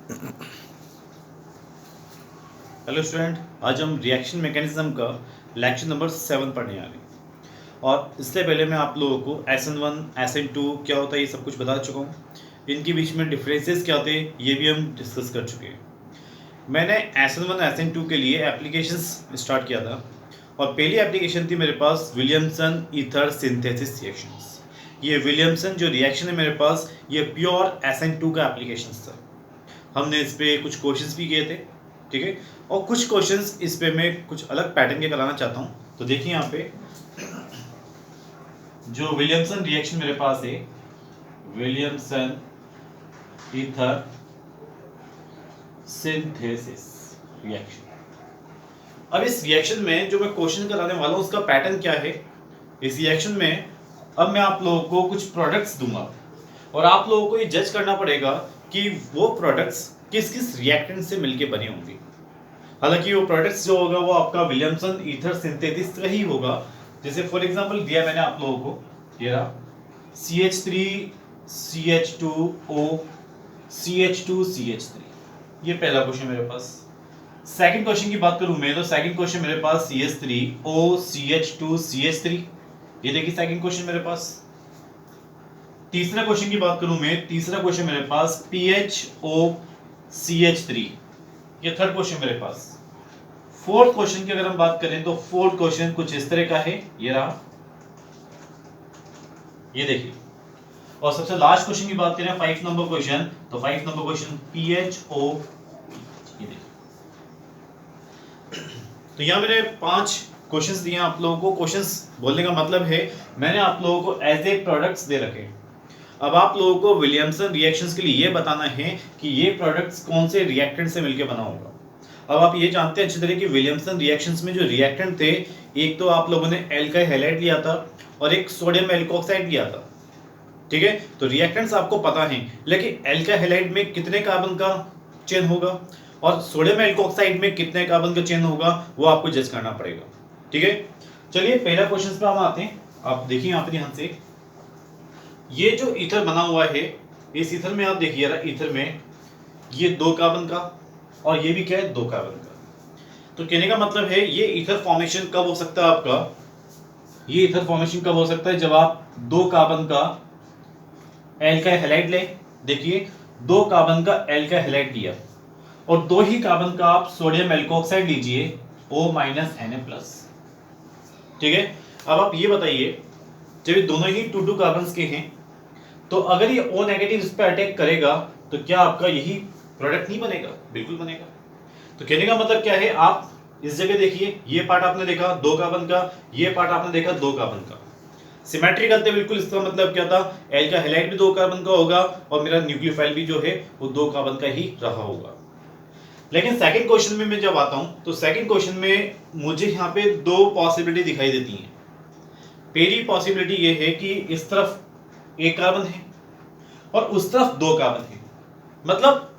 Hello student, आज हम reaction mechanism का लेक्चर नंबर 7 पढ़ने आ रहे हैं। और इससे पहले मैं आप लोगों को SN1 SN2 क्या होता है ये सब कुछ बता चुका हूँ। इनके बीच में डिफरेंसेस क्या होते हैं ये भी हम डिस्कस कर चुके हैं। मैंने SN1 SN2 के लिए एप्लीकेशंस स्टार्ट किया था और पहली एप्लीकेशन थी मेरे पास विलियमसन ईथर सिंथेसिस रिएक्शंस। ये विलियमसन जो रिएक्शन है मेरे पास, ये प्योर SN2 का एप्लीकेशन था। हमने इस पर कुछ क्वेश्चंस भी किए थे, ठीक है। और कुछ क्वेश्चंस इस पे मैं कुछ अलग पैटर्न के कराना चाहता हूँ। तो देखिए यहाँ पे जो विलियमसन रिएक्शन मेरे पास है, विलियमसन ईथर सिंथेसिस रिएक्शन। अब इस रिएक्शन में जो मैं क्वेश्चन कराने वाला हूँ उसका पैटर्न क्या है। इस रिएक्शन में अब मैं आप लोगों को कुछ प्रोडक्ट्स दूंगा और आप लोगों को ये जज करना पड़ेगा कि वो प्रोडक्ट्स किस किस रिएक्टेंट से मिलके बने होंगे। हालांकि वो प्रोडक्ट्स जो होगा वो आपका विलियमसन ईथर सिंथेसिस का ही होगा। जैसे फॉर एग्जांपल दिया मैंने आप लोगों को, ये रहा CH3 CH2O CH2 CH3, ये पहला क्वेश्चन मेरे पास। सेकंड क्वेश्चन की बात करूं मैं तो सेकंड क्वेश्चन मेरे पास CH3O CH2 CH3, ये देखिए सेकंड क्वेश्चन मेरे पास। तीसरा क्वेश्चन की बात करूं मैं, तीसरा क्वेश्चन मेरे पास PHO CH3, ये थर्ड क्वेश्चन मेरे पास। फोर्थ क्वेश्चन की अगर हम बात करें तो फोर्थ क्वेश्चन कुछ इस तरह का है, ये रहा, ये देखिए। और सबसे लास्ट क्वेश्चन की बात करें 5 नंबर क्वेश्चन, तो 5 नंबर क्वेश्चन PHO, ये देखिए। तो यहां मैंने 5 क्वेश्चंस दिए आप लोगों को। क्वेश्चंस बोलने का मतलब है मैंने आप लोगों को एज ए प्रोडक्ट्स दे रखे। अब आप लोगों को विलियमसन रिएक्शंस के लिए ये बताना है कि ये प्रोडक्ट्स कौन से रिएक्टेंट से मिलकर बना होगा। अब आप ये जानते हैं अच्छी तरह कि विलियमसन रिएक्शंस में जो रिएक्टेंट थे, एक तो आप लोगों ने एल्काइल हैलाइड लिया था और एक सोडियम एल्कोक्साइड लिया था, ठीक है। तो रिएक्टेंट्स आपको पता है, लेकिन एल्काइल हैलाइड में कितने कार्बन का चेन होगा और सोडियम एल्कोक्साइड में कितने कार्बन का चेन होगा वो आपको जज करना पड़ेगा, ठीक है। चलिए पहला क्वेश्चन पे हम आते हैं। आप देखिए यहाँ पे ध्यान से, ये जो ईथर बना हुआ है, इस ईथर में आप देखिए ईथर में ये 2 कार्बन का और ये भी क्या है 2 कार्बन का। तो कहने का मतलब है ये ईथर फॉर्मेशन कब हो सकता है आपका, ये ईथर फॉर्मेशन कब हो सकता है जब आप 2 कार्बन का एल्काइल हैलाइड ले। देखिए 2 कार्बन का एल्काइल हैलाइड लिया और 2 ही कार्बन का आप सोडियम एल्कोक्साइड लीजिए O- Na+, ठीक है। अब आप ये बताइए, जब ये दोनों ही 2 कार्बन के हैं तो अगर ये O- इस पर अटैक करेगा तो क्या आपका यही प्रोडक्ट नहीं बनेगा? बिल्कुल बनेगा। तो कहने का मतलब क्या है, आप इस जगह देखिए, ये पार्ट आपने देखा 2 कार्बन का, ये पार्ट आपने देखा 2 कार्बन का, सिमेट्रिकल थे बिल्कुल। इसका मतलब क्या था, एल्काइल हैलाइड भी 2 कार्बन का होगा और मेरा न्यूक्लियोफाइल भी जो है वो 2 कार्बन का ही रहा होगा। लेकिन सेकंड क्वेश्चन में मैं जब आता हूं तो सेकंड क्वेश्चन में मुझे यहाँ पे 2 पॉसिबिलिटी दिखाई देती हैं। पहली पॉसिबिलिटी ये है कि इस तरफ 1 कार्बन है और उस तरफ 2 कार्बन है, मतलब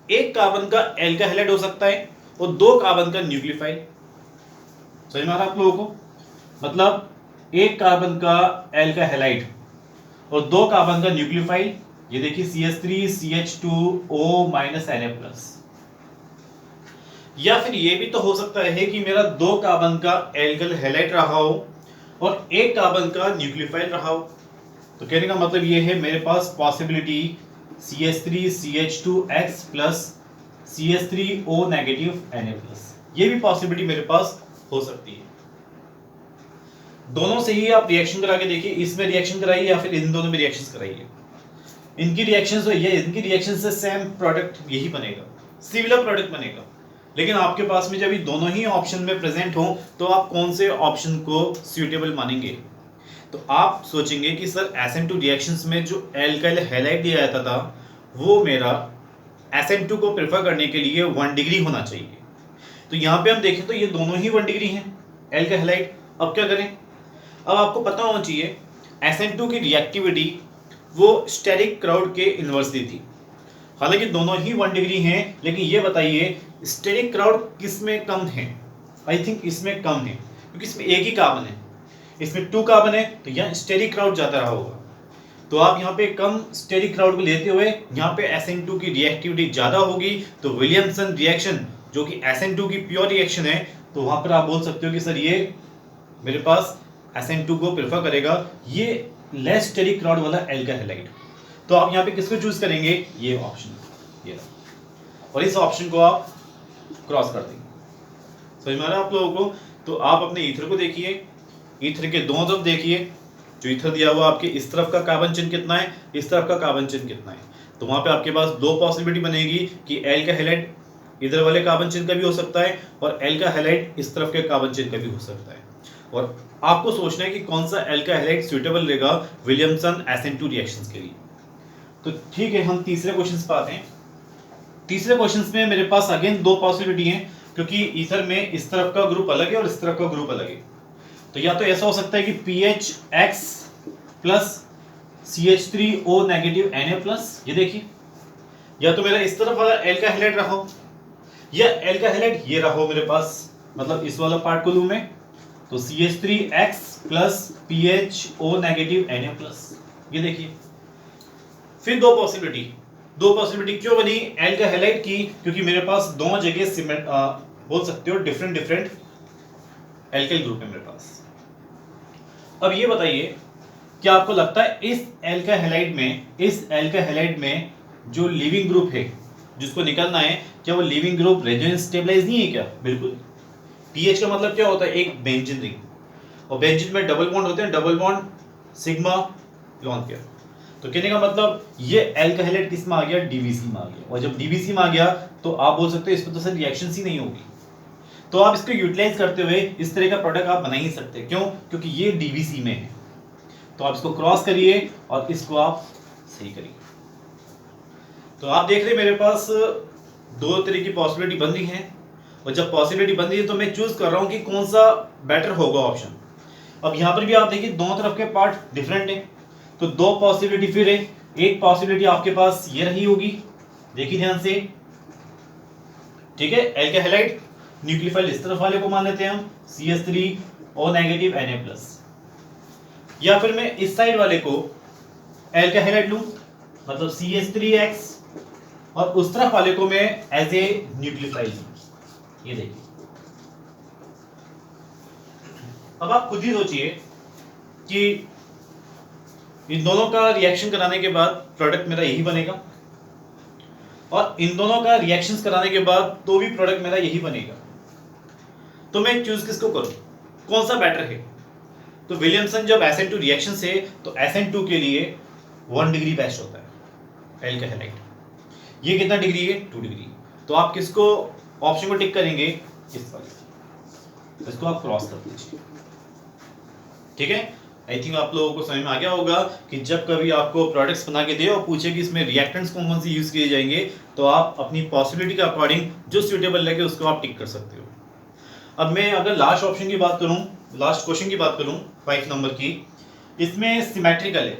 1 कार्बन का एल्काइल हैलाइड हो सकता है और 2 कार्बन का न्यूक्लियोफाइल। समझ में आ रहा है आप लोगों को? मतलब 1 कार्बन का एल्काइल हैलाइड और 2 कार्बन का न्यूक्लियोफाइल, ये देखिए CH3 CH2O Na+। या फिर ये भी तो हो सकता है कि मेरा 2 कार्बन का एल्काइल हैलाइड रहा हो और 1 कार्बन का न्यूक्लियोफाइल रहा हो। तो कहने का मतलब ये है मेरे पास possibility CH3 CH2X plus CH3O- Na+, ये भी पॉसिबिलिटी मेरे पास हो सकती है। दोनों से ही आप रिएक्शन करा के देखिए, इसमें रिएक्शन कराइए या फिर इन दोनों में रिएक्शन कराइए, इनकी रिएक्शन से ये इनकी रिएक्शन से सेम प्रोडक्ट यही बनेगा, सिमिलर प्रोडक्ट बनेगा। लेकिन आपके पास में जब ये दोनों ही ऑप्शन में प्रेजेंट हो तो आप कौन से ऑप्शन को सुटेबल मानेंगे? तो आप सोचेंगे कि सर SN2 रिएक्शंस में जो एल्काइल हैलाइड दिया जाता था वो मेरा SN2 को प्रेफर करने के लिए 1 डिग्री होना चाहिए। तो यहाँ पे हम देखें तो ये दोनों ही 1 डिग्री हैं एल्काइल हैलाइड। अब क्या करें? अब आपको पता होना चाहिए SN2 की रिएक्टिविटी वो स्टेरिक क्राउड के इन्वर्सली थी। हालांकि दोनों ही 1 डिग्री हैं, लेकिन ये बताइए स्टेरिक क्राउड किस में कम है? आई थिंक इसमें कम है, क्योंकि इसमें एक ही कार्बन है, इसमें 2 कार्बन है, तो यहाँ स्टेरिक क्राउड ज्यादा रहा होगा। तो आप यहाँ पे कम स्टेरिक क्राउड को लेते हुए यहाँ पे SN2 की रिएक्टिविटी ज़्यादा होगी, तो विलियमसन रिएक्शन जो कि SN2 की प्योर रिएक्शन है, तो वहाँ पर आप बोल सकते हो कि सर ये मेरे पास SN2 को प्रेफर करेगा, ये लेस स्टेरिक क्राउड वाला एल्का हैलाइड। तो आप यहाँ पे किसको चूज करेंगे, ये ऑप्शन, ये और इस ऑप्शन को आप क्रॉस कर देंगे। समझ में आ रहा है आप लोगों को? तो आप अपने ईथर को देखिए, ईथर के दोनों तरफ देखिए, जो ईथर दिया हुआ आपके इस तरफ का कार्बन चिन्ह कितना है, इस तरफ का कार्बन चिन्ह कितना है, तो वहां पे आपके पास दो पॉसिबिलिटी बनेगी कि एल्का हैलाइड इधर वाले कार्बन चिन्ह का भी हो सकता है और एल्का हैलाइड इस तरफ के कार्बन चिन्ह का भी हो सकता है। और आपको सोचना है कि कौन सा एल्का हैलाइड सुइटेबल रहेगा विलियमसन SN2 रिएक्शंस के लिए। तो ठीक है, हम तीसरे क्वेश्चन पे आते हैं। तीसरे क्वेश्चन में मेरे पास अगेन दो पॉसिबिलिटी हैं, क्योंकि ईथर में इस तरफ का ग्रुप अलग है और इस तरफ का ग्रुप अलग है। तो या तो ऐसा हो सकता है कि PHX plus CH3O negative Na+, ये देखिए, या तो मेरा इस तरफ वाला एल्का हैलाइड रहा हो, या एल्का हैलाइड ये रहा हो मेरे पास, मतलब इस वाला पार्ट को लूं मैं, तो CH3X plus PHO negative Na+, ये देखिए। फिर दो पॉसिबिलिटी क्यों बनी एल्का हैलाइड की, क्योंकि मेरे पास दोनों जगह बोल सकते हो डिफरेंट एल्काइल ग्रुप है मेरे पास। अब ये बताइए, क्या आपको लगता है इस एल्का हैलाइड में जो लिविंग ग्रुप है जिसको निकलना है, क्या वो लिविंग ग्रुप रेजोनेंस स्टेबलाइज नहीं है क्या? बिल्कुल। पीएच का मतलब क्या होता है, एक बेंजीन रिंग, और बेंजीन में डबल बॉन्ड होते हैं, double bond sigma lone pair. तो कहने का मतलब ये एल्का हैलाइड किस में आ गया, डीवीसी में आ गया, और जब डीवीसी में आ गया तो आप बोल सकते हो इसमें तो सर रिएक्शन ही नहीं होगी। तो आप इसको यूटिलाइज करते हुए इस तरह का प्रोडक्ट आप बना ही सकते, क्यों? क्योंकि ये डीवीसी में है। तो आप इसको क्रॉस करिए और इसको आप सही करिए। तो आप देख रहे मेरे पास दो तरह की पॉसिबिलिटी बन रही है, और जब पॉसिबिलिटी बन रही है तो मैं चूज कर रहा हूं कि कौन सा बेटर होगा ऑप्शन। अब यहां पर भी आप देखिए दोनों तरफ के पार्ट डिफरेंट है, तो दो पॉसिबिलिटी फिर है। एक पॉसिबिलिटी आपके पास ये रही होगी, देखिए ध्यान से, ठीक है, एल्का हैलाइड न्यूक्लियोफाइल इस तरफ वाले को मान लेते हैं हम, CH3O नेगेटिव Na+, या फिर मैं इस साइड वाले को एल्का हैलाइड लूं, मतलब CH3X, और उस तरफ वाले को मैं एज ए न्यूक्लियोफाइल लूं। ये देखिए, अब आप खुद ही सोचिए कि इन दोनों का रिएक्शन कराने के बाद प्रोडक्ट मेरा यही बनेगा, और इन दोनों का रिएक्शंस कराने के बाद तो भी प्रोडक्ट मेरा यही बनेगा। तो मैं चूज किसको करूं, कौन सा बेटर है? तो विलियमसन जब SN2 रिएक्शन से, तो SN2 के लिए 1 डिग्री बेस्ट होता है एल्का हैलाइड। ये कितना डिग्री है, 2 डिग्री। तो आप किसको ऑप्शन को टिक करेंगे, इस वाले, इसको आप क्रॉस कर दीजिए। ठीक है, आई थिंक आप लोगों को समझ में आ गया होगा कि जब कभी आपको प्रोडक्ट्स बना के दे और पूछे कि इसमें रिएक्टेंट्स कौन कौन से यूज किए जाएंगे, तो आप अपनी पॉसिबिलिटी के अकॉर्डिंग जो सूटेबल लगे उसको आप टिक कर सकते हो। अब मैं अगर लास्ट ऑप्शन की बात करूं, लास्ट क्वेश्चन की बात करूं 5 नंबर की, इसमें सिमेट्रिकल है।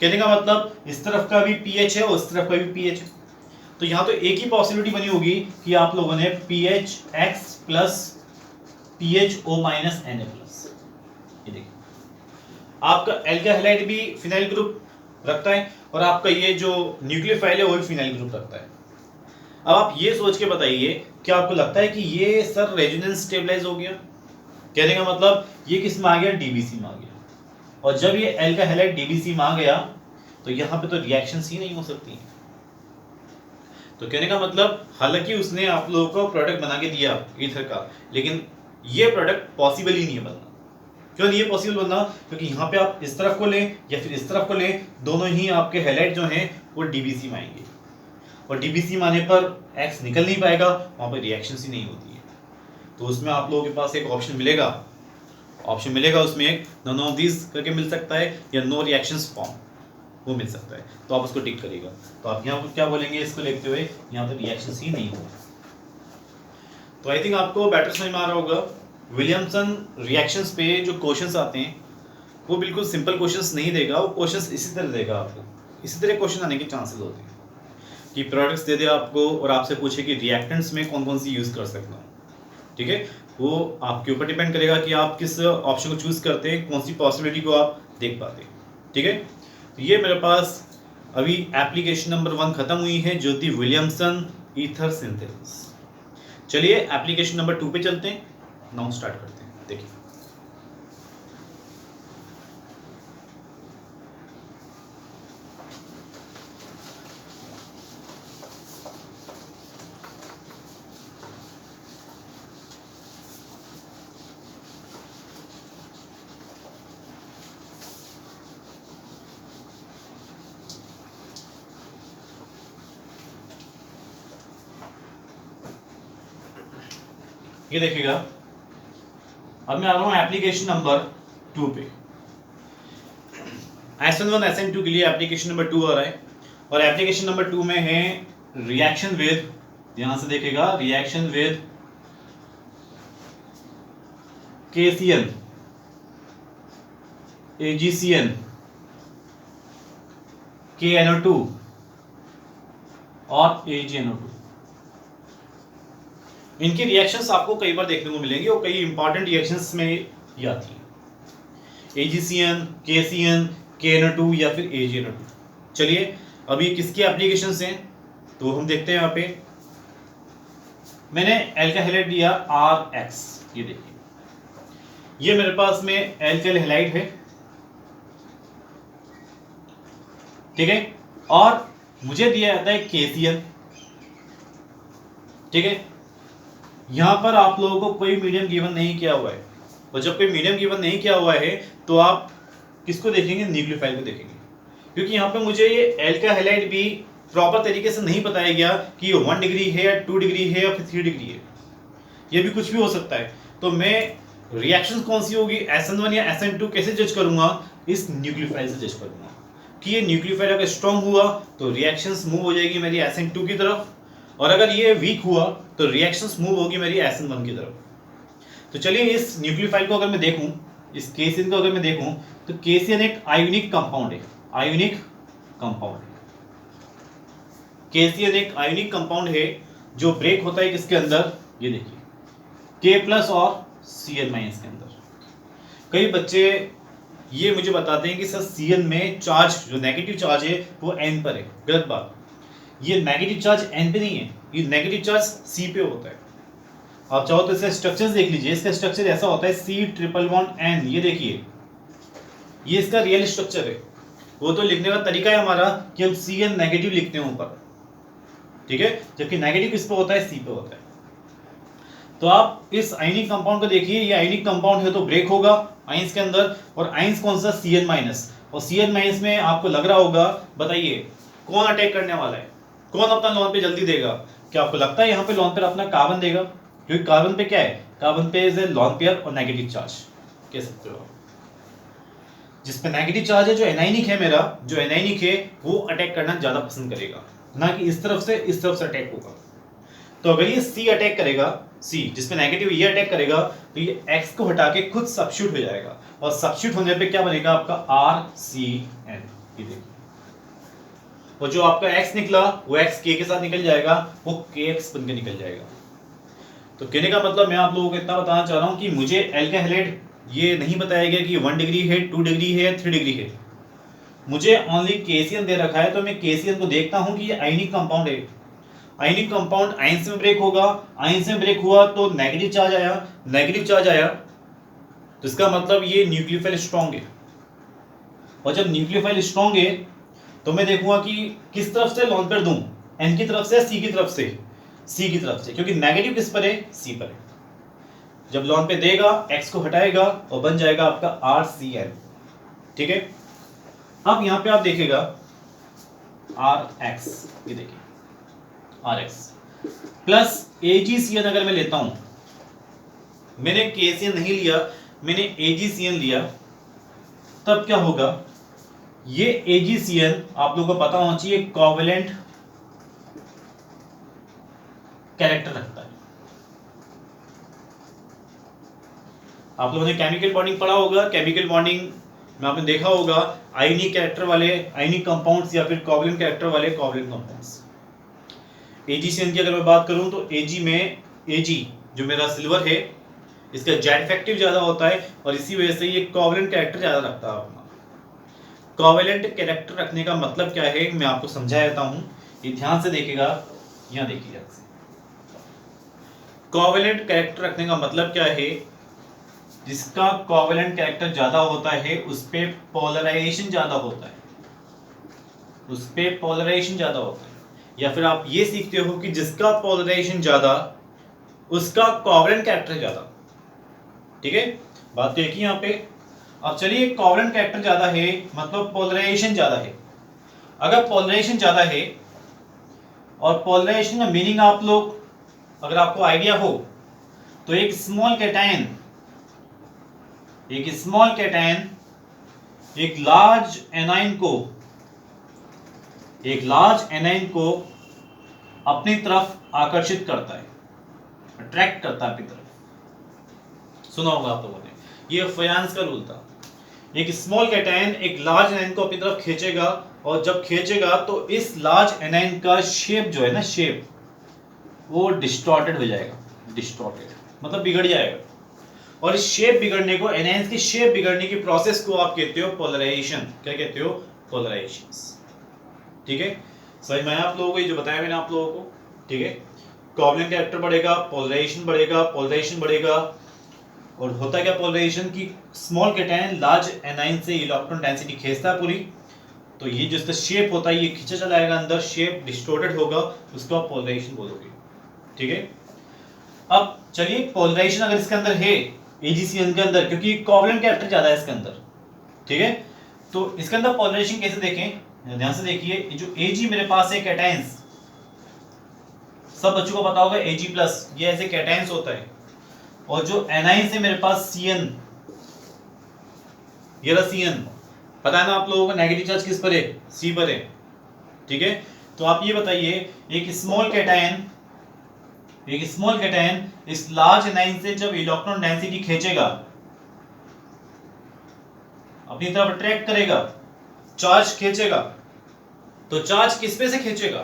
कहने का मतलब इस तरफ का भी पीएच है और उस तरफ का भी पीएच है, तो यहाँ तो एक ही पॉसिबिलिटी बनी होगी कि आप लोगों ने PHX plus PHO minus Na+, ये देखिए, आपका एल्का हैलाइड भी फिनाइल ग्रुप रखता है और आपका ये जो न्यूक्लियोफाइल है वो भी फिनाइल ग्रुप रखता है। अब आप ये सोच के बताइए, क्या आपको लगता है कि ये सर रेजोनेंस स्टेबलाइज हो गया? कहने का मतलब ये किस में आ गया, डीबीसी में आ गया, और जब ये एल्का हैलाइड डीबीसी में आ गया तो यहाँ पे तो रिएक्शंस ही नहीं हो सकती। तो कहने का मतलब हालांकि उसने आप लोगों को प्रोडक्ट बना के दिया ईथर का, लेकिन ये प्रोडक्ट पॉसिबल ही नहीं है बनना। क्यों नहीं है पॉसिबल बनना? क्योंकि यहाँ पे आप इस तरफ को लें या फिर इस तरफ को लें, दोनों ही आपके हैलाइड जो हैं वो डीबीसी में आएंगे, और डीबीसी में आने पर एक्स निकल नहीं पाएगा, वहाँ पर रिएक्शंस ही नहीं होती है। तो उसमें आप लोगों के पास एक ऑप्शन मिलेगा, उसमें एक नन ऑफ दीज करके मिल सकता है, या नो रिएक्शंस फॉर्म वो मिल सकता है, तो आप उसको टिक करिएगा। तो आप यहाँ पर क्या बोलेंगे इसको लिखते हुए, यहाँ पर रिएक्शंस ही नहीं हो। तो आई थिंक आपको बेटर समझ में आ रहा होगा। विलियमसन रिएक्शंस पे जो क्वेश्चंस आते हैं वो बिल्कुल सिंपल क्वेश्चंस नहीं देगा, वो क्वेश्चंस इसी तरह देगा आपको, इसी तरह क्वेश्चन आने के चांसेस होते हैं कि प्रोडक्ट्स दे दे आपको और आपसे पूछे कि रिएक्टेंट्स में कौन कौन सी यूज़ कर सकता हूँ। ठीक है, वो आपके ऊपर डिपेंड करेगा कि आप किस ऑप्शन को चूज़ करते हैं, कौन सी पॉसिबिलिटी को आप देख पाते हैं। ठीक है, ये मेरे पास अभी एप्लीकेशन नंबर 1 खत्म हुई है जो थी विलियमसन ईथर सिंथेसिस। चलिए एप्लीकेशन नंबर 2 पे चलते हैं, नाउ स्टार्ट करते हैं। देखिए ये देखिएगा, अब मैं आ रहा हूं एप्लीकेशन नंबर 2 पे। SN1 SN2 के लिए एप्लीकेशन नंबर 2 आ रहा है और एप्लीकेशन नंबर 2 में है रिएक्शन विद, यहां से देखेगा reaction with KCN, AgCN, KNO2 और AgNO2। इनकी रिएक्शंस आपको कई बार देखने को मिलेंगे और कई इंपॉर्टेंट रिएक्शंस में ये आती है, AgCN, KCN, KNO2 या फिर AgNO2। चलिए अब ये किसकी एप्लीकेशंस हैं तो हम देखते हैं। यहाँ पे मैंने एल्काइल हैलाइड लिया RX, ये देखिए ये मेरे पास में एल्काइल हैलाइड है, ठीक है, और मुझे दिया जाता है KCN, ठीक है। यहां पर आप लोगों को कोई मीडियम गिवन नहीं किया हुआ है, और जब कोई मीडियम गिवन नहीं किया हुआ है तो आप किसको देखेंगे, न्यूक्लियोफाइल को देखेंगे, क्योंकि यहाँ पे मुझे ये एल्काइल हैलाइड भी प्रॉपर तरीके से नहीं बताया गया कि ये 1 डिग्री है या 2 डिग्री है या फिर 3 डिग्री है, ये भी कुछ भी हो सकता है। तो मैं रिएक्शन कौन सी होगी SN1 या SN2 कैसे जज करूंगा, इस न्यूक्लियोफाइल से जज करूंगा कि ये न्यूक्लियोफाइल अगर स्ट्रॉन्ग हुआ तो रिएक्शंस मूव हो जाएगी मेरी SN2 की तरफ, और अगर ये वीक हुआ तो रिएक्शंस मूव होगी मेरी SN1 की तरफ। तो चलिए इस न्यूक्लियोफाइल को अगर मैं देखूं, इस KCN को अगर मैं देखूं तो KCN एक आयोनिक कंपाउंड है, आयोनिक कंपाउंड है। KCN एक आयोनिक कंपाउंड है जो ब्रेक होता है किसके अंदर, ये देखिए K+ और Cn- के अंदर। कई बच्चे ये मुझे बताते हैं कि सर Cn में चार्ज, जो नेगेटिव चार्ज है वो N पर है। गलत बात, ये नेगेटिव चार्ज N पे नहीं है, ये नेगेटिव चार्ज C पे होता है। आप चाहो तो इसका स्ट्रक्चर देख लीजिए, इसका स्ट्रक्चर ऐसा होता है C++N, ये देखिए ये इसका रियल स्ट्रक्चर है। वो तो लिखने का तरीका है हमारा कि हम Cn नेगेटिव लिखते हैं ऊपर, ठीक है, जबकि नेगेटिव किस पे होता है, C पे होता है। तो आप इस आयनिक कंपाउंड को देखिए, ये आयनिक कंपाउंड है तो ब्रेक होगा आयंस के अंदर, और आयंस कौन सा, Cn-, और Cn- में आपको लग रहा होगा, बताइए कौन अटैक करने वाला है, कौन अपना लोन पे जल्दी देगा। क्या आपको लगता है यहाँ पे लोन पेयर अपना कार्बन देगा, क्योंकि कार्बन पे क्या है, कार्बन पे इज ए लोन पेयर और नेगेटिव चार्ज कह सकते हो। जिस पे नेगेटिव चार्ज है, जो एनायनिक है मेरा, जो एनायनिक है वो अटैक करना ज्यादा पसंद करेगा, ना कि इस तरफ से इस तरफ से अटैक होगा। तो अगर ये C अटैक करेगा, C जिसपे नेगेटिव ये अटैक करेगा, तो ये X को हटा के खुद सब्स्टिट्यूट हो जाएगा, और सब्स्टिट्यूट होने पे क्या बनेगा आपका RCN, ये देखिए। और जो आपका X निकला वो X K के साथ निकल जाएगा, वो KX बन के निकल जाएगा। तो कहने का मतलब मैं आप लोगों को इतना बताना चाह रहा हूं कि मुझे एल्काइल हैलाइड ये नहीं बताया गया कि 1 डिग्री है, 2 डिग्री है या 3 डिग्री है। मुझे ओनली KCN दे रखा है, तो मैं KCN को देखता हूं कि ये आयनिक कंपाउंड है। आयनिक कंपाउंड आयंस में ब्रेक होगा, आयंस में ब्रेक हुआ तो नेगेटिव चार्ज आया, नेगेटिव चार्ज आया तो इसका मतलब ये न्यूक्लियोफाइल स्ट्रांग है। और जब न्यूक्लियोफाइल स्ट्रांग है तो मैं देखूंगा कि किस तरफ से लोन पेयर दूं, N की तरफ से, C की तरफ से, C की तरफ से, क्योंकि नेगेटिव किस पर है, C पर है। जब लोन पे देगा X को हटाएगा और बन जाएगा आपका RCN, ठीक है। अब यहां पे आप देखिएगा RX, ये देखिए RX प्लस AgCN अगर मैं लेता हूं, मैंने KCN नहीं लिया, मैंने AgCN लिया, तब क्या होगा, ये AgCN आप लोगों को पता होना चाहिए कोवैलेंट कैरेक्टर रखता है। आप लोगों ने केमिकल बॉन्डिंग पढ़ा होगा, केमिकल बॉन्डिंग में आपने देखा होगा आयनिक कैरेक्टर वाले आयनिक कंपाउंड्स या फिर कोवैलेंट कैरेक्टर वाले कोवैलेंट कंपाउंड्स। AgCN की अगर मैं बात करूं तो Ag में, Ag जो मेरा सिल्वर है, इसका जेड इफेक्टिव ज्यादा होता है और इसी वजह से ये कोवैलेंट कैरेक्टर ज्यादा रखता है अपना। कोवेलेंट कैरेक्टर रखने का मतलब क्या है मैं आपको समझा देता हूं, ये ध्यान से देखिएगा, यहां देखिए। कोवेलेंट कैरेक्टर रखने का मतलब क्या है, जिसका कोवेलेंट कैरेक्टर ज्यादा होता है उस पे पोलराइजेशन ज्यादा होता है, उस पे पोलराइजेशन ज्यादा होता है। या फिर आप ये सीखते हो कि जिसका पोलराइजेशन ज्यादा उसका कोवेलेंट कैरेक्टर ज्यादा। ठीक है, बात तो एक ही यहां पे। अब चलिए, कोवेलेंट कैरेक्टर ज्यादा है मतलब पोलराइजेशन ज्यादा है। अगर पोलराइजेशन ज्यादा है, और पोलराइजेशन का मीनिंग आप लोग अगर आपको आइडिया हो तो एक स्मॉल कैटायन एक लार्ज एनाइन को अपनी तरफ आकर्षित करता है, अट्रैक्ट करता है अपनी तरफ। सुना होगा आप लोगों ने, ये फयान्स का रूल था। एक स्मॉल कैटायन एक लार्ज एनाइन को अपनी तरफ खींचेगा, और जब खींचेगा तो इस लार्ज एनाइन का शेप जो है ना, शेप वो डिस्टॉर्टेड हो जाएगा, डिस्टॉर्टेड मतलब बिगड़ जाएगा। और इस शेप बिगड़ने को, एनाइंस की शेप बिगड़ने की प्रोसेस को आप कहते हो पोलराइजेशन। क्या कहते हो? पोलराइजेशन। ठीक है, समझ में आया आप लोगों को ये जो बताया मैंने आप लोगों को? ठीक है, कोवेलेंट कैरेक्टर बढ़ेगा, पोलराइजेशन बढ़ेगा। और होता क्या पोलराइजेशन की, स्मॉल कैटायन लार्ज एनाइन से इलेक्ट्रॉन डेंसिटी खींचता है पूरी, तो ये जो इसका शेप होता है ये खींचा चला जाएगा अंदर, शेप डिस्टॉर्टेड होगा, उसको आप पोलराइजेशन बोलोगे। ठीक है, अब चलिए, पोलराइजेशन अगर इसके अंदर है AgCN के अंदर, क्योंकि कोवेलेंट कैरेक्टर ज्यादा है इसके अंदर। ठीक है, तो इसके अंदर पोलराइजेशन कैसे देखें, ध्यान से देखिए। जो Ag मेरे पास है कैटायंस, सब बच्चों को पता होगा Ag+, ये ऐसे कैटायंस होता है। और जो एनाइन से मेरे पास Cn, ये रहा Cn, पता है ना आप लोगों को नेगेटिव चार्ज किस पर है? C पर है। ठीक है, तो आप ये बताइए, एक स्मॉल कैटायन इस लार्ज एनाइन से जब इलेक्ट्रॉन डेंसिटी खींचेगा, अपनी तरफ अट्रैक्ट करेगा, चार्ज खींचेगा, तो चार्ज किस पे से खींचेगा?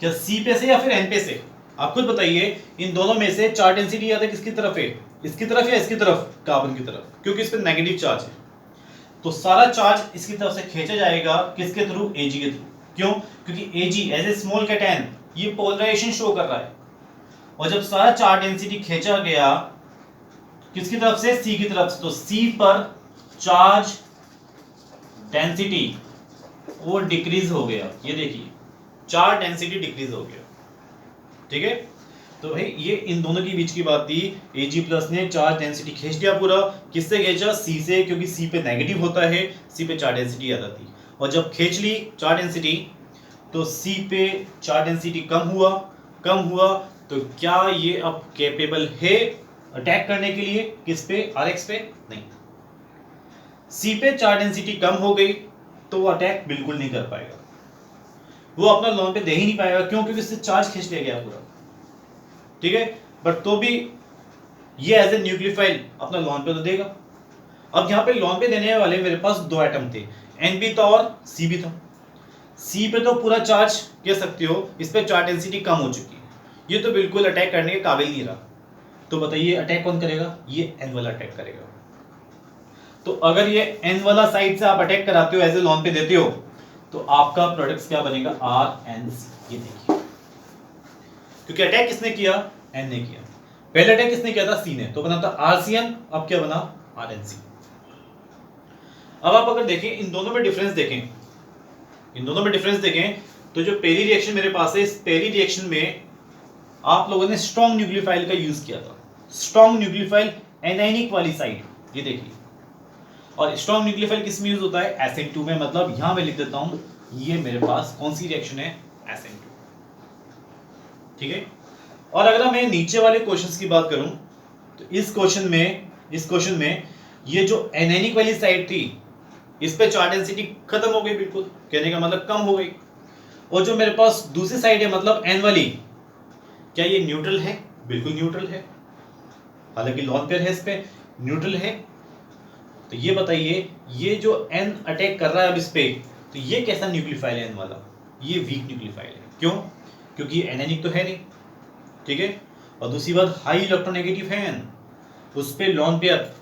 क्या C पे से या फिर N पे से? आप खुद बताइए, इन दोनों में से चार्ज डेंसिटी ज्यादा किसकी तरफ है? इसकी तरफ या इसकी तरफ? कार्बन की तरफ, क्योंकि इस पे नेगेटिव चार्ज है। तो सारा चार्ज इसकी तरफ से खींचा जाएगा, किसके थ्रू? Ag के थ्रू। क्यों? क्योंकि Ag as a small cation ये पोलराइजेशन शो कर रहा है, और जब सारा चार्ज डेंसिटी खींचा गया किसकी तरफ से? C की तरफ से, तो C पर चार्ज डेंसिटी वो डिक्रीज हो गया। ये देखिए, चार्ज डेंसिटी डिक्रीज हो गया। ठीक है, तो भाई ये इन दोनों के बीच की बात थी। Ag+ ने चार्ज डेंसिटी खींच दिया पूरा, किससे खींचा? C से, क्योंकि C पे नेगेटिव होता है, C पे चार्ज डेंसिटी ज्यादा थी। और जब खींच ली चार्ज डेंसिटी, तो C पे चार्ज डेंसिटी कम हुआ, तो क्या ये अब कैपेबल है अटैक करने के लिए? किस पे? Rx पे? नहीं। C पे चार्ज डेंसिटी कम हो गई तो वो अटैक बिल्कुल नहीं कर पाएगा, वो अपना लॉन पे दे ही नहीं पाएगा। क्यों? क्योंकि इससे चार्ज खींच लिया गया पूरा। ठीक है, बट तो भी ये एज ए न्यूक्लियोफाइल अपना लॉन पे तो देगा। अब यहाँ पे लॉन पे देने वाले मेरे पास दो एटम थे, N भी था और C भी था। C पे तो पूरा चार्ज कह सकते हो, इस पे चार्ज डेंसिटी कम हो चुकी है, ये तो बिल्कुल अटैक करने के काबिल नहीं रहा। तो बताइए अटैक कौन करेगा? ये N वाला अटैक करेगा। तो अगर ये N वाला साइड से आप अटैक कराते हो, एज ए लॉन पे देते हो, तो आपका प्रोडक्ट क्या बनेगा? RNC। ये देखिए, क्योंकि अटैक किसने किया? N ने किया। पहले अटैक किसने किया था? C ने, तो बना था RCN, अब क्या बना? RNC। अब आप अगर देखें, इन दोनों में डिफरेंस देखें, तो जो पहली रिएक्शन मेरे पास है, इस पहली रिएक्शन में आप लोगों ने स्ट्रॉन्ग न्यूक्लियोफाइल का यूज किया था। स्ट्रॉन्ग न्यूक्लियोफाइल एनायनिक वाली साइड, ये देखिए। और स्ट्रॉन्ग न्यूक्लियोफाइल किस में यूज होता है? SN2 में। मतलब यहां मैं लिख देता हूं, ये मेरे पास कौन सी रिएक्शन है? SN2। ठीक है, और अगर मैं नीचे वाले क्वेश्चंस की बात करूं, तो इस क्वेश्चन में ये जो एनायनिक वाली साइड थी, इस पे चार्ज डेंसिटी खत्म हो गई, बिल्कुल कहने का मतलब कम हो गई। और जो मेरे पास दूसरी साइड है, मतलब N वाली, क्या ये न्यूट्रल है? बिल्कुल न्यूट्रल है, हालांकि लॉन पेयर है, इस पे न्यूट्रल है। तो ये बताइए, ये जो N अटैक कर रहा है अब इस पे, तो ये कैसा न्यूक्लियोफाइल है? N वाला ये वीक न्यूक्लियोफाइल है। क्यों? क्योंकि ये एनायनिक तो है नहीं। ठीक है, और दूसरी बात, हाई इलेक्ट्रोनेगेटिव है N, उस पे लॉन पेयर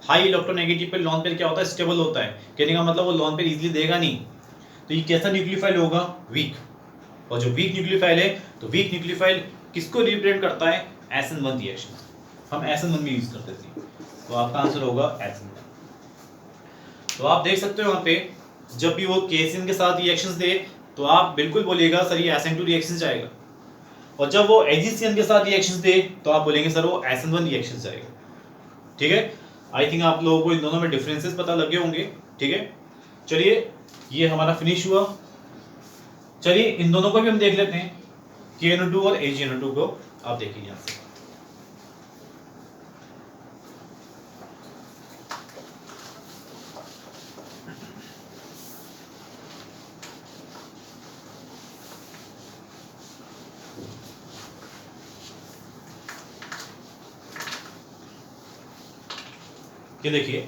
हाई इलेक्ट्रोनेगेटिव पे लॉन पेयर क्या होता है, स्टेबल होता है, कहने का मतलब वो लॉन पेयर इजीली देगा नहीं। तो ये कैसा न्यूक्लियोफाइल होगा, वीक। और जो वीक न्यूक्लियोफाइल है, तो वीक न्यूक्लियोफाइल किसको रिप्रेजेंट करता है, SN1 रिएक्शन। हम SN1 में यूज करते थे, तो आपका आंसर होगा SN1। तो आप देख सकते हो यहाँ पे जब भी वो KCN के साथ रिएक्शंस दे तो आप बिल्कुल बोलिएगा सर ये SN2 रिएक्शन जाएगा, और जब वो AgCN के साथ रिएक्शंस दे तो आप बोलेंगे सर वो SN1 रिएक्शन जाएगा। ठीक है, आई थिंक आप लोगों को इन दोनों में डिफरेंसेस पता लगे होंगे। ठीक है, चलिए ये हमारा फिनिश हुआ। चलिए इन दोनों को भी हम देख लेते हैं, KNO2 और AgNO2 को आप देखिए यहाँ से। ये देखिए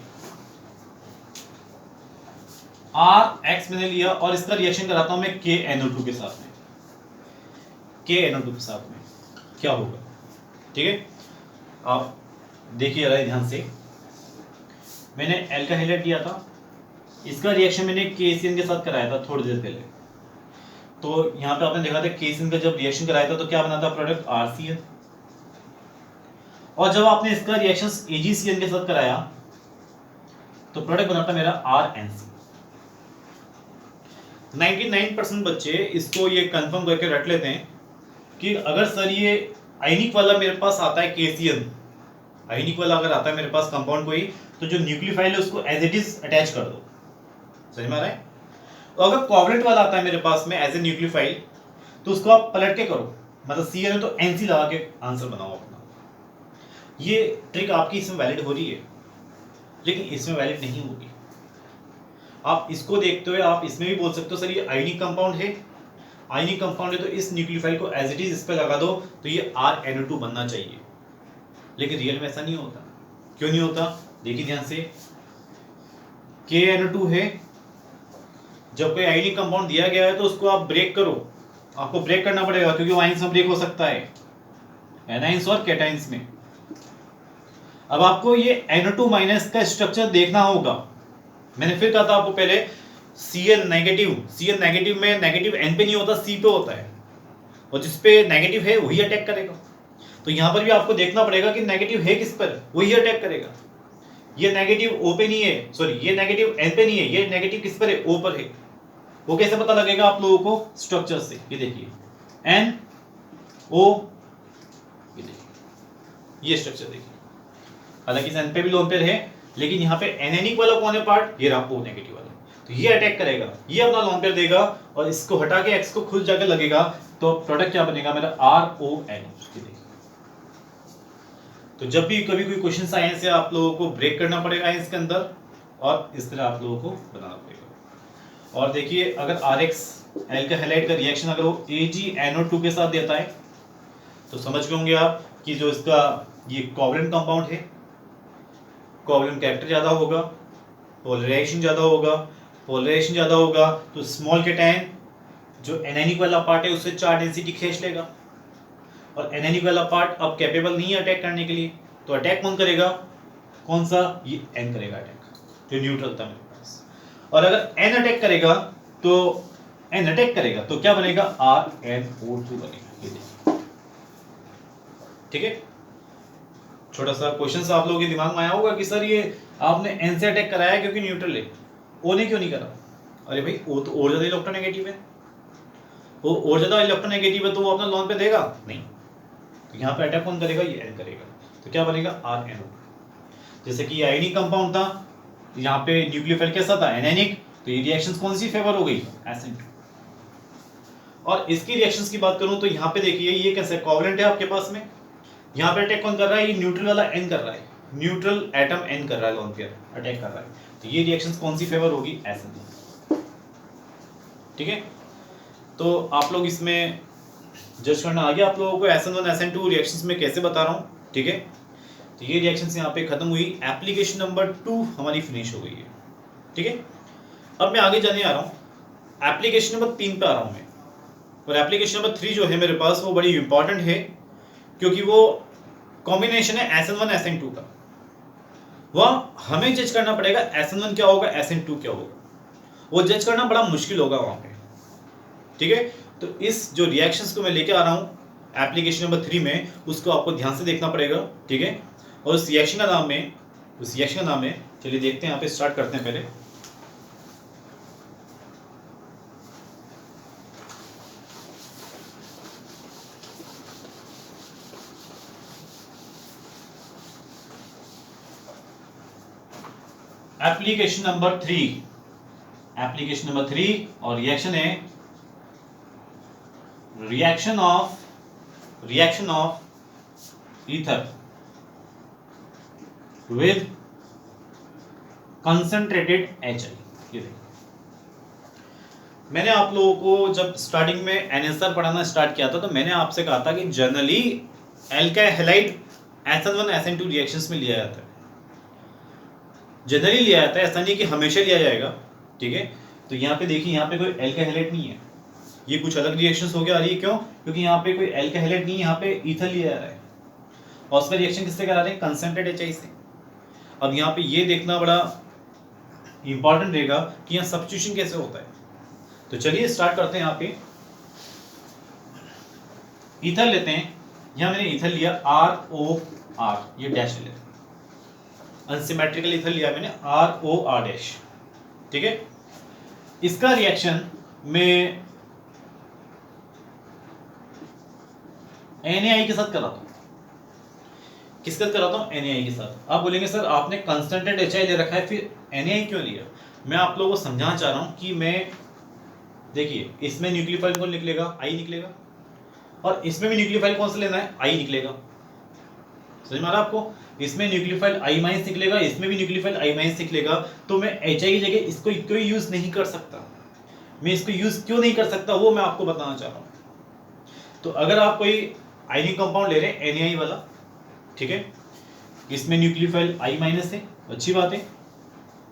RX मैंने लिया और इसका रिएक्शन कराता हूं मैं KNO2 के साथ में, KNO2 के साथ में क्या होगा। ठीक है, आप देखिए जरा ध्यान से, मैंने एल्काइल हैलाइड लिया था, इसका रिएक्शन मैंने KCN के साथ कराया था थोड़ी देर पहले। तो यहाँ पे आपने देखा था KCN का जब रिएक्शन कराया था तो क्या बना था प्रोडक्ट, RCN। और जब आपने इसका रिएक्शन AgCN के साथ कराया तो प्रोडक्ट बना था मेरा RNC। 99% बच्चे इसको ये कंफर्म करके रट लेते हैं कि अगर सर ये आयनिक वाला मेरे पास आता है KCN, आयनिक वाला अगर आता है मेरे पास कंपाउंड कोई, तो जो न्यूक्लियोफाइल है उसको एज इट इज अटैच कर दो। समझ में आ रहा है। और अगर कोवलेंट वाला आता है मेरे पास में एज ए न्यूक्लियोफाइल तो उसको आप पलट के करो, मतलब CN है तो NC लगा के आंसर बनाओ अपना। ये ट्रिक आपकी इसमें वैलिड हो रही है, लेकिन इसमें वैलिड नहीं होगी। आप इसको देखते हुए आप इसमें भी बोल सकते हो सर ये आयनिक कंपाउंड है, आयनिक कंपाउंड है तो इस न्यूक्लियोफाइल को एज इट इज इस पे लगा दो तो ये RNO2 बनना चाहिए, लेकिन रियल में ऐसा नहीं होता। क्यों नहीं होता, देखिए ध्यान से, KNO2 है, जब कोई आयनिक कंपाउंड दिया गया है तो उसको आप ब्रेक करो, आपको ब्रेक करना पड़ेगा क्योंकि वो आयंस में ब्रेक हो सकता है, एनाइंस और कैटाइंस में। अब आपको ये NO2 माइनस का स्ट्रक्चर देखना होगा। मैंने फिर कहा था आपको पहले, CN नेगेटिव में नेगेटिव N पे नहीं होता, C पे होता है, और जिस पे नेगेटिव है वही अटैक करेगा। तो यहां पर भी आपको देखना पड़ेगा कि नेगेटिव है किस पर, वही अटैक करेगा। ये नेगेटिव O पे नहीं है, सॉरी ये नेगेटिव N पे नहीं है, ये नेगेटिव किस पर है, O पर है। वो कैसे पता लगेगा आप लोगों को, स्ट्रक्चर से। ये देखिए NO, ये देखिए ये स्ट्रक्चर देखिए, हालांकि N पे भी लोन पेयर है, लेकिन यहाँ पे एनायनिक वाला कौन है पार्ट, ये रहा O नेगेटिव वाला, तो ये अटैक करेगा, ये अपना लोन पेयर देगा और इसको हटा के X को खुद जाकर लगेगा, तो प्रोडक्ट क्या बनेगा मेरा RONO। तो जब भी कभी कोई क्वेश्चन आए से आप लोगों को ब्रेक करना पड़ेगा इसके अंदर, और इस तरह आप लोगों को बनाना पड़ेगा। और देखिए अगर RX एल्काइल हैलाइड का रिएक्शन अगर वो AgNO2 के साथ देता है तो समझ गए होंगे आप कि जो इसका ये कोवलेंट कंपाउंड है, कोवलेंट कैरेक्टर ज्यादा होगा, पोलराइजेशन ज्यादा होगा, पोलराइजेशन ज्यादा होगा तो स्मॉल कैटायन जो एनायनिक वाला पार्ट है उससे चार्ज डेंसिटी खींच लेगा, और एनायनिक वाला पार्ट अब कैपेबल नहीं है अटैक करने के लिए, तो अटैक कौन करेगा, कौन सा, ये N करेगा अटैक, जो न्यूट्रल था मेरे पास। और अगर N अटैक करेगा तो क्या बनेगा, RNO2 बनेगा। ये देखिए, ठीक है। छोटा सा क्वेश्चन आप लोगों के दिमाग में आया होगा कि सर ये आपने N से अटैक कराया क्योंकि न्यूट्रल है, O ने क्यों नहीं करा। अरे भाई O तो और ज्यादा इलेक्ट्रोनेगेटिव है, वो और ज्यादा इलेक्ट्रोनेगेटिव है तो वो अपना लॉन पे देगा नहीं, तो यहाँ पे अटैक कौन करेगा, ये N करेगा, तो क्या बनेगा RNO। जैसे कि आयनिक कंपाउंड था, यहाँ पे न्यूक्लियोफाइल कैसा था, एनायनिक, तो ये रिएक्शंस कौन सी फेवर हो गई, SN2। और इसकी रिएक्शंस की बात करूं तो यहाँ पे देखिए ये कैसे कोवलेंट है आपके पास में, यहाँ पे अटैक कौन कर रहा है, ये न्यूट्रल वाला N कर रहा है, न्यूट्रल एटम N कर रहा है, लोन पेयर अटैक कर रहा है, तो ये रिएक्शंस कौन सी फेवर होगी, SN2। ठीक है, तो आप लोग इसमें जज करना आ गया आप लोगों को SN1 SN2 रिएक्शंस में कैसे बता रहा हूँ। ठीक है, तो ये रिएक्शंस यहाँ पे खत्म हुई, एप्लीकेशन नंबर 2 हमारी फिनिश हो गई है। ठीक है, अब मैं आगे जाने आ रहा हूँ, एप्लीकेशन नंबर 3 पे आ रहा हूँ मैं, और एप्लीकेशन नंबर 3 जो है मेरे पास वो बड़ी इंपॉर्टेंट है क्योंकि वो कॉम्बिनेशन है SN1 SN2 का। वह हमें जज करना पड़ेगा SN1 क्या होगा, SN2 क्या होगा, वो जज करना बड़ा मुश्किल होगा वहां पे, ठीक है। तो इस जो रिएक्शंस को मैं लेके आ रहा हूं एप्लीकेशन नंबर 3 में, उसको आपको ध्यान से देखना पड़ेगा, ठीक है। और उस रिएक्शन का नाम है, चलिए देखते हैं, यहाँ पे स्टार्ट करते हैं पहले। एप्लीकेशन नंबर 3 और रिएक्शन है reaction of ether with concentrated HI। ये देखिए, मैंने आप लोगों को जब स्टार्टिंग में NSR पढ़ाना स्टार्ट किया था तो मैंने आपसे कहा था कि generally alkyl halide SN1 SN2 reactions में लिया जाता है, जनरली लिया जाता है, ऐसा नहीं कि हमेशा लिया जाएगा, ठीक है। तो यहाँ पे देखिए, यहाँ पे कोई एल्काइल हैलाइड नहीं है, ये कुछ अलग रिएक्शंस हो गया। और ये क्यों? क्योंकि यहाँ पे कोई एल्काइल हैलाइड नहीं है, यहाँ पे ईथर लिया जा रहा है और उसका रिएक्शन किससे करा रहे हैं, कंसंट्रेटेड HI से। अब यहाँ पे ये देखना बड़ा इंपॉर्टेंट रहेगा कि यहाँ सब्स्टिट्यूशन कैसे होता है। तो चलिए स्टार्ट करते हैं। यहाँ पे ईथर लेते हैं, यहाँ मैंने ईथर लिया ROR, ये डैश ले लेते हैं, अनसिमेट्रिकल ईथर लिया मैंने ROR डैश, ठीक है। इसका रिएक्शन में NaI के साथ कराता हूं। किसके साथ कराता हूं? NaI के साथ। आप बोलेंगे सर आपने कंसंट्रेटेड HI ले रखा है, फिर NaI क्यों लिया? मैं आप लोगों को समझाना चाह रहा हूं कि मैं, देखिए इसमें न्यूक्लियोफाइल कौन निकलेगा, I निकलेगा, और इसमें भी न्यूक्लियोफाइल कौन सा लेना है, I निकलेगा। समझ में आ रहा आपको? इसमें न्यूक्लियोफाइल I- निकलेगा, इसमें भी न्यूक्लियोफाइल I- निकलेगा। तो मैं HI की जगह इसको क्यों यूज नहीं कर सकता? मैं इसको यूज क्यों नहीं कर सकता वो मैं आपको बताना चाह रहा हूं। तो अगर आप कोई आयनिक कंपाउंड ले रहे हैं NaI वाला, ठीक है, इसमें न्यूक्लियोफाइल I- है, अच्छी बात है,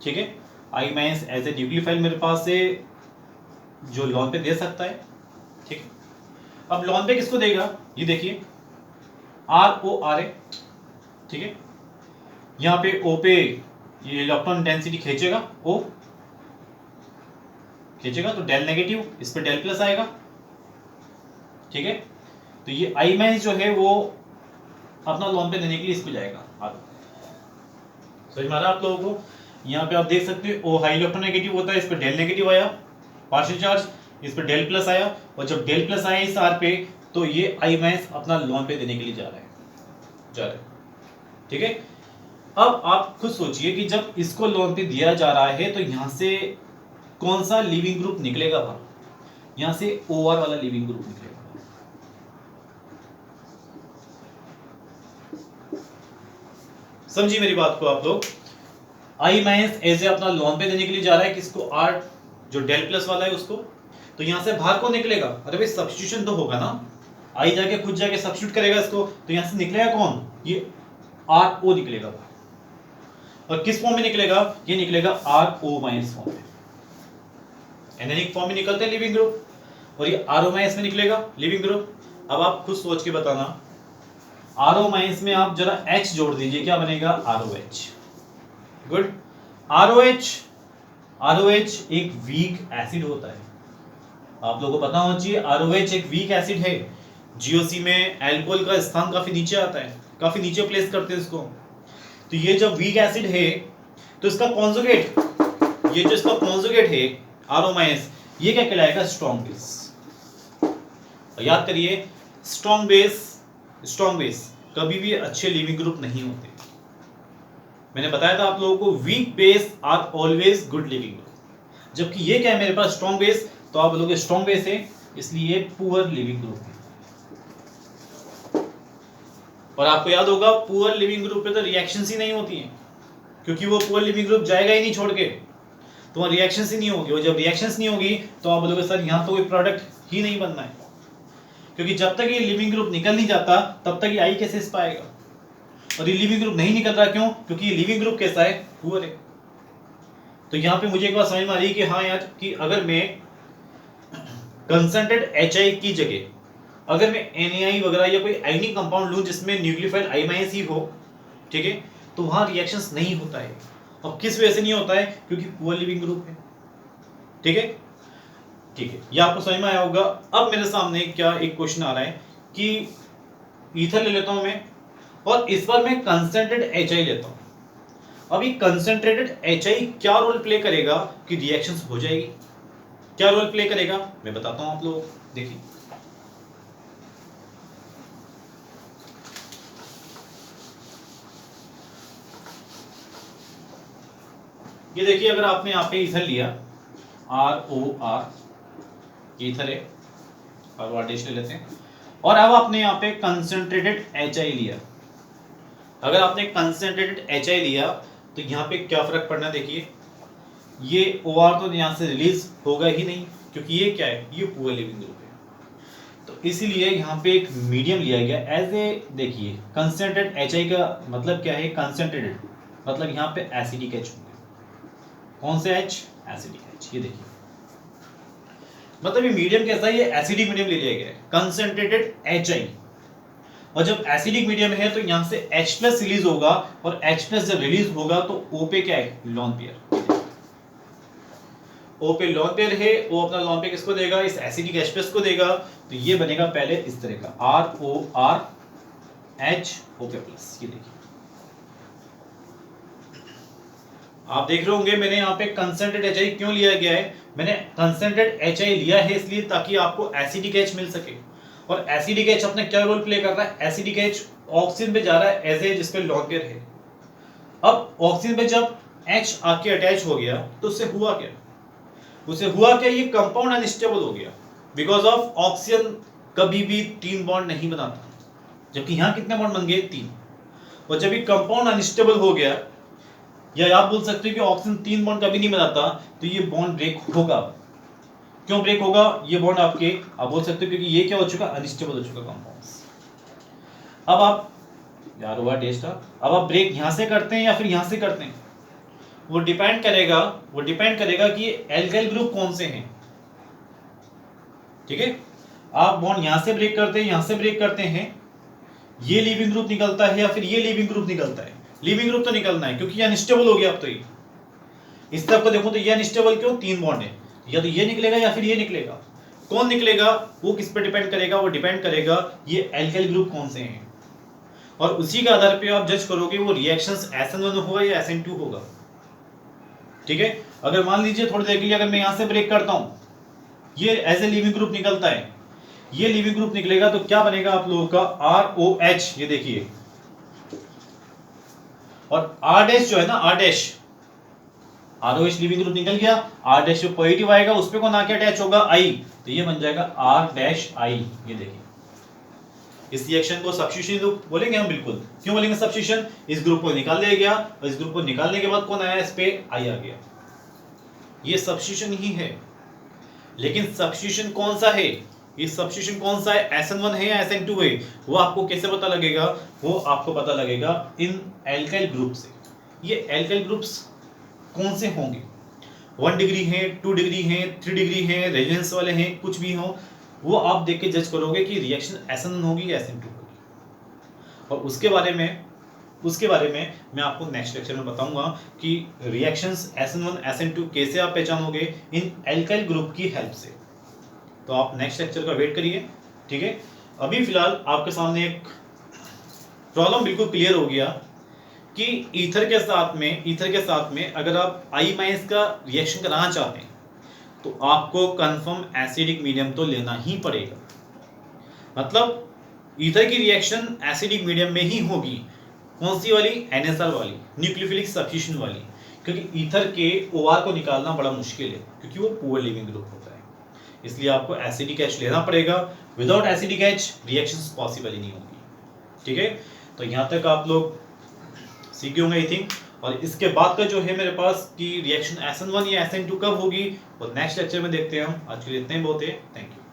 ठीक है। I- एज ए न्यूक्लियोफाइल मेरे पास से जो लॉन पे दे सकता है, ठीक है। अब लॉन पे किसको देगा, ये देखिए ROR है, ठीक है। यहाँ पे O पे ये इलेक्ट्रॉन डेंसिटी खींचेगा, O खींचेगा तो डेल नेगेटिव, इस पे डेल प्लस आएगा, ठीक है। तो ये I- जो है वो अपना लॉन पे देने के लिए इस पे जाएगा। समझ में आ रहा है आप लोगों को? यहाँ पे आप देख सकते हो O हाई इलेक्ट्रॉन नेगेटिव होता है, इस पे डेल नेगेटिव आया, पार्शियल चार्ज, इस पे डेल प्लस आया, और जब डेल प्लस आया इस R पे तो ये I- अपना लॉन पे देने के लिए जा रहा है, ठीक है। अब आप खुद सोचिए कि जब इसको लॉन पे दिया जा रहा है तो यहां से कौन सा लिविंग ग्रुप निकलेगा बाहर, यहां से OR वाला लिविंग ग्रुप निकलेगा। समझिए मेरी बात को आप लोग। I- एज ए अपना लॉन पे देने के लिए जा रहा है किसको, R जो डेल प्लस वाला है उसको। तो यहां से बाहर कौन निकलेगा, अरे भाई सब्स्टिट्यूशन तो होगा ना, I जाके खुद जाके सब्स्टिट्यूट करेगा इसको, तो यहां से निकलेगा कौन, ये RO निकलेगा बाहर। और किस फॉर्म में निकलेगा, ये निकलेगा RO- फॉर्म में, एनायनिक फॉर्म में निकलते हैं लिविंग ग्रुप, और ये RO- में निकलेगा लिविंग ग्रुप। अब आप खुद सोच के बताना, RO- में आप जरा H जोड़ दीजिए, क्या बनेगा, ROH। गुड। ROH एक वीक एसिड होता है, आप लोगों को पता होना चाहिए। ROH एक वीक एसिड है, GOC में अल्कोहल का स्थान काफी नीचे आता है, काफी नीचे प्लेस करते हैं इसको। तो ये जब वीक एसिड है तो इसका कॉन्जुगेट, ये जो इसका कॉन्जुगेट है RO-, ये क्या कहलाएगा, स्ट्रॉन्ग बेस। याद करिए, स्ट्रॉन्ग बेस कभी भी अच्छे लिविंग ग्रुप नहीं होते। मैंने बताया था आप लोगों को, weak base are always good leaving group, जबकि ये क्या है मेरे पास, स्ट्रॉन्ग बेस, तो आप बोलोगे स्ट्रॉन्ग बेस है इसलिए पुअर लिविंग ग्रुप है। और आपको याद होगा पुअर लिविंग ग्रुप पे तो रिएक्शंस ही नहीं होती हैं, क्योंकि वो पुअर लिविंग ग्रुप जाएगा ही नहीं छोड़ के, तो वहाँ रिएक्शंस ही नहीं होगी। और जब रिएक्शंस नहीं होगी तो आप बोलोगे सर यहाँ तो कोई प्रोडक्ट ही नहीं बनना है, क्योंकि जब तक ये लिविंग ग्रुप निकल नहीं जाता तब तक ये आई कैसे इस पाएगा। और ये लिविंग ग्रुप नहीं निकल रहा, क्यों, क्योंकि ये लिविंग ग्रुप कैसा है, पुअर है। तो यहाँ पे मुझे एक बात समझ में आ रही है कि हाँ यार, कि अगर मैं कंसंट्रेटेड HI की जगह अगर मैं NaI वगैरह या कोई आयनिक कंपाउंड लूं जिसमें न्यूक्लियोफाइल I- ही हो, ठीक है, तो वहां रिएक्शंस नहीं होता है। और किस वजह से नहीं होता है? क्योंकि पुअर लिविंग ग्रुप है। ठीक है, ठीक है, ये आपको समझ में आया होगा। अब मेरे सामने क्या एक क्वेश्चन आ रहा है कि ईथर ले लेता हूं मैं, और इस बार मैं कंसंट्रेटेड HI लेता हूं। अब ये कंसंट्रेटेड HI क्या रोल प्ले करेगा कि रिएक्शंस हो जाएगी? क्या रोल प्ले करेगा मैं बताता हूं आप लोग, देखिए। ये देखिए, अगर आपने यहाँ पे ईथर लिया ROR, ईथर है, और डैश ले लेते हैं, और अब आपने यहाँ पे कंसंट्रेटेड HI लिया। अगर आपने कंसंट्रेटेड HI लिया तो यहाँ पे क्या फर्क पड़ना, देखिए ये OR तो यहाँ से रिलीज होगा ही नहीं, क्योंकि ये क्या है, ये पुअर लिविंग ग्रुप है। तो इसीलिए यहाँ पे एक मीडियम लिया गया एज ए, देखिए कंसंट्रेटेड HI का मतलब क्या है, कंसंट्रेटेड मतलब यहाँ पे एसिडिक H होंगे। कौन से H? Acidic H। ये देखिए, मतलब ये मीडियम कैसा है, ये एसिडिक मीडियम ले लिया गया है, कंसंट्रेटेड HI। और जब एसिडिक मीडियम है तो यहाँ से H+ रिलीज होगा, और H+ जब रिलीज होगा तो O पे क्या है, लोन पेयर। O पे लोन पेयर है, O अपना लोन पेयर किसको देगा, इस एसिडिक H+ को देगा। तो ये बनेगा पहले इस तरह का ROR HO पे प्लस। ये देखिए, आप देख रहे होंगे मैंने यहाँ पे कंसंट्रेटेड HI क्यों लिया गया है, मैंने कंसंट्रेटेड HI लिया है इसलिए ताकि आपको एसिडिक H मिल सके। और एसिडिक H अपने क्या रोल प्ले कर रहा है, एसिडिक H ऑक्सीजन पे जा रहा है एज ए जिसपे लोन पेयर है। अब ऑक्सीजन पे जब H आके अटैच हो गया तो उससे हुआ क्या, ये कंपाउंड अनस्टेबल हो गया, बिकॉज ऑफ ऑक्सीजन कभी भी 3 बॉन्ड नहीं बनाता, जबकि यहाँ कितने बॉन्ड बन गए, 3। और जब ये कंपाउंड अनस्टेबल हो गया, या आप बोल सकते हो कि ऑक्सीजन 3 बॉन्ड कभी नहीं बनाता, तो ये बॉन्ड ब्रेक होगा। क्यों ब्रेक होगा ये बॉन्ड आपके, आप बोल सकते हो क्योंकि ये क्या हो चुका, अनस्टेबल हो चुका कंपाउंड्स। अब आप यार हुआ टेस्ट, अब आप ब्रेक यहां से करते हैं या फिर यहां से करते हैं, वो डिपेंड करेगा कि एल्काइल ग्रुप कौन से हैं। ठीक है, आप बॉन्ड यहां से ब्रेक करते हैं, यहां से ब्रेक करते हैं, ये लीविंग ग्रुप निकलता है या फिर ये लीविंग ग्रुप निकलता है। लीविंग ग्रुप तो निकलना है क्योंकि ये अनस्टेबल हो गया। अब तो ये इस तरफ को देखो तो ये अनस्टेबल क्यों, 3 बॉन्ड है, या तो ये निकलेगा या फिर ये निकलेगा। कौन निकलेगा वो किस पे डिपेंड करेगा, वो डिपेंड करेगा ये एल्काइल ग्रुप कौन से हैं, और उसी के आधार पे आप जज करोगे वो रिएक्शंस SN1 होगा या SN2 होगा। ठीक है, अगर मान लीजिए थोड़ी देर के लिए अगर मैं यहां से ब्रेक करता हूं, ये एज ए लिविंग ग्रुप निकलता है, ये लिविंग ग्रुप निकलेगा तो क्या बनेगा आप लोगों का, ROH। ये देखिए, और R' जो है ना, ROH लिविंग ग्रुप निकल गया, R' जो पॉजिटिव आएगा उस पे कौन आके अटैच होगा, I, तो ये बन जाएगा R'I। ये देखिए, इस रिएक्शन को सब्स्टिट्यूशन बोलेंगे हम, बिल्कुल। क्यों बोलेंगे सब्स्टिट्यूशन, इस ग्रुप को निकाल दिया गया, और इस ग्रुप को निकालने के बाद कौन आया, इस पे I आ गया। ये सब्स्टिट्यूशन ही है। लेकिन सब्स्टिट्यूशन कौन सा है, ये सब्स्टिट्यूशन कौन सा है, SN1 है या SN2 है, वो आपको कैसे पता लगेगा, वो आपको पता लगेगा इन एल्काइल ग्रुप से। ये एल्काइल ग्रुप्स कौन से होंगे, 1 डिग्री है, 2 डिग्री है, 3 डिग्री है, रेजोनेंस वाले हैं, कुछ भी हो, वो आप देख के जज करोगे कि रिएक्शन SN1 होगी या SN2 होगी। और उसके बारे में मैं आपको नेक्स्ट लेक्चर में बताऊंगा कि रिएक्शंस SN1 SN2 कैसे आप पहचानोगे इन एल्काइल ग्रुप की हेल्प से। तो आप नेक्स्ट लेक्चर का वेट करिए। ठीक है, अभी फिलहाल आपके सामने एक प्रॉब्लम बिल्कुल क्लियर हो गया कि ईथर के साथ में अगर आप I- का रिएक्शन कराना चाहते हैं तो आपको कंफर्म एसिडिक मीडियम तो लेना ही पड़ेगा। मतलब ईथर की रिएक्शन एसिडिक मीडियम में ही होगी। कौन सी वाली, NSR वाली, न्यूक्लियोफिलिक सब्स्टिट्यूशन वाली, क्योंकि ईथर के OR को निकालना बड़ा मुश्किल है क्योंकि वो पुअर लिविंग ग्रुप होता है। इसलिए आपको एसिडिक H लेना पड़ेगा। Without acidic H reactions possible ही नहीं होगी। ठीक है, तो यहाँ तक आप लोग सीखे होंगे आई थिंक। और इसके बाद का जो है मेरे पास कि रिएक्शन SN1 या SN2 कब होगी, वो नेक्स्ट लेक्चर में देखते हैं हम। आज के लिए इतने ही बहुत है। Thank you.